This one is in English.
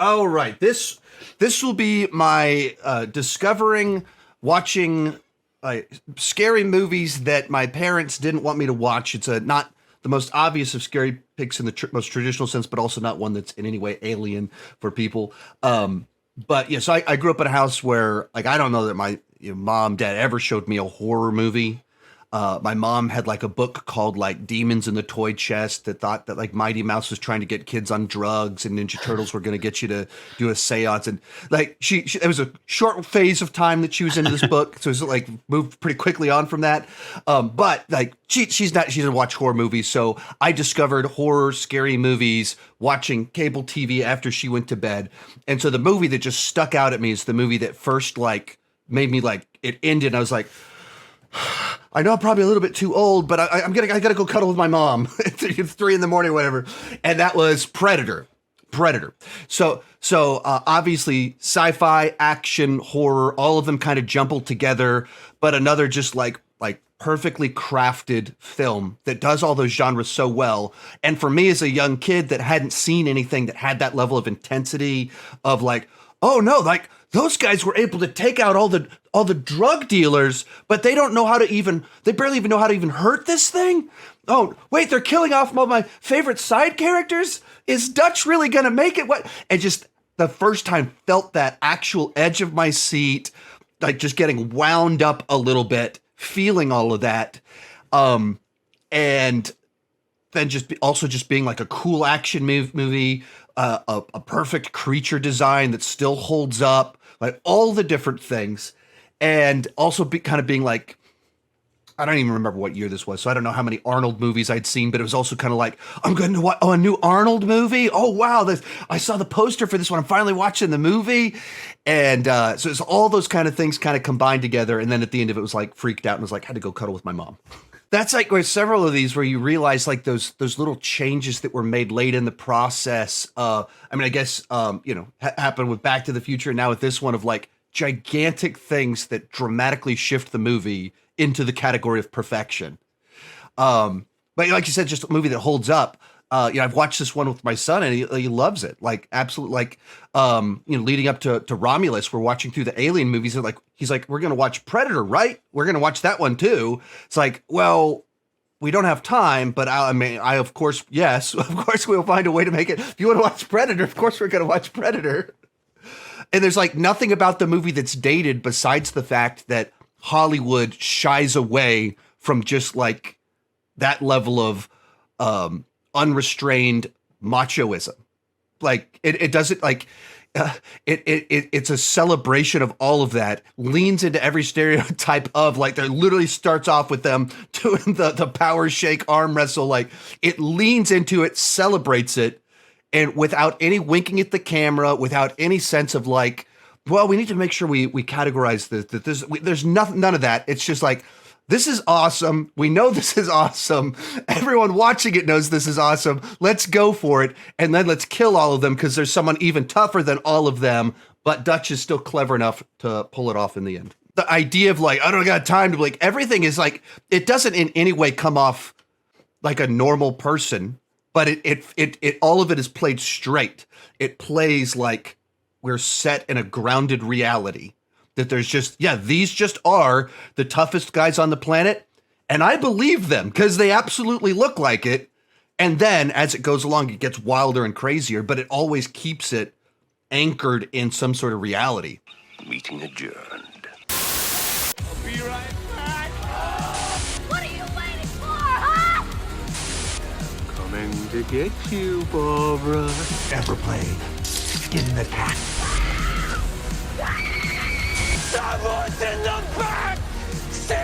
Oh, right. This will be my watching scary movies that my parents didn't want me to watch. It's not the most obvious of scary picks in the most traditional sense, but also not one that's in any way alien for people. But yeah, so I grew up in a house where, like, I don't know that my mom, dad ever showed me a horror movie. My mom had like a book called like Demons in the Toy Chest that thought that like Mighty Mouse was trying to get kids on drugs and Ninja Turtles were going to get you to do a seance. And like she it was a short phase of time that she was into this book. So it was like moved pretty quickly on from that. But like she doesn't watch horror movies. So I discovered horror, scary movies watching cable TV after she went to bed. And so the movie that just stuck out at me is the movie that first like made me like it ended. And I was like, I know I'm probably a little bit too old, but I gotta go cuddle with my mom. It's 3 a.m, or whatever. And that was Predator. So obviously sci-fi, action, horror, all of them kind of jumbled together, but another just like perfectly crafted film that does all those genres so well. And for me as a young kid that hadn't seen anything that had that level of intensity of like, oh no, like those guys were able to take out all the drug dealers, but they barely even know how to even hurt this thing. Oh, wait, they're killing off all my favorite side characters? Is Dutch really gonna make it? What? And just the first time felt that actual edge of my seat, like just getting wound up a little bit, feeling all of that. And then just being like a cool action movie, a perfect creature design that still holds up, like all the different things. And also being like, I don't even remember what year this was, so I don't know how many Arnold movies I'd seen, but it was also kind of like, I'm going to watch a new Arnold movie? Oh, wow, I saw the poster for this one. I'm finally watching the movie. And so it's all those kind of things kind of combined together. And then at the end of it was like freaked out and was like, had to go cuddle with my mom. That's like where several of these where you realize like those little changes that were made late in the process. I guess, happened with Back to the Future. And now with this one of like gigantic things that dramatically shift the movie into the category of perfection. But like you said, just a movie that holds up. I've watched this one with my son and he loves it. Like absolutely, like, leading up to Romulus, we're watching through the Alien movies. And like, he's like, we're going to watch Predator, right? We're going to watch that one too. It's like, well, we don't have time, but of course, yes, of course we'll find a way to make it. If you want to watch Predator, of course we're going to watch Predator. And there's like nothing about the movie that's dated besides the fact that Hollywood shies away from just like that level of unrestrained machoism. Like it doesn't like it's a celebration of all of that, leans into every stereotype of like, there literally starts off with them doing the power shake arm wrestle. Like it leans into it, celebrates it, and without any winking at the camera, without any sense of like, well, we need to make sure we categorize this. There's none of that. It's just like, this is awesome. We know this is awesome. Everyone watching it knows this is awesome. Let's go for it. And then let's kill all of them because there's someone even tougher than all of them. But Dutch is still clever enough to pull it off in the end. The idea of like, I don't got time to like, everything is like, it doesn't in any way come off like a normal person, but it all of it is played straight. It plays like we're set in a grounded reality. That there's just, these just are the toughest guys on the planet. And I believe them because they absolutely look like it. And then as it goes along, it gets wilder and crazier, but it always keeps it anchored in some sort of reality. Meeting adjourned. I'll be right back. What are you waiting for, huh? Coming to get you, Barbara. Ever played Skin the Cat? Someone's in the back! See!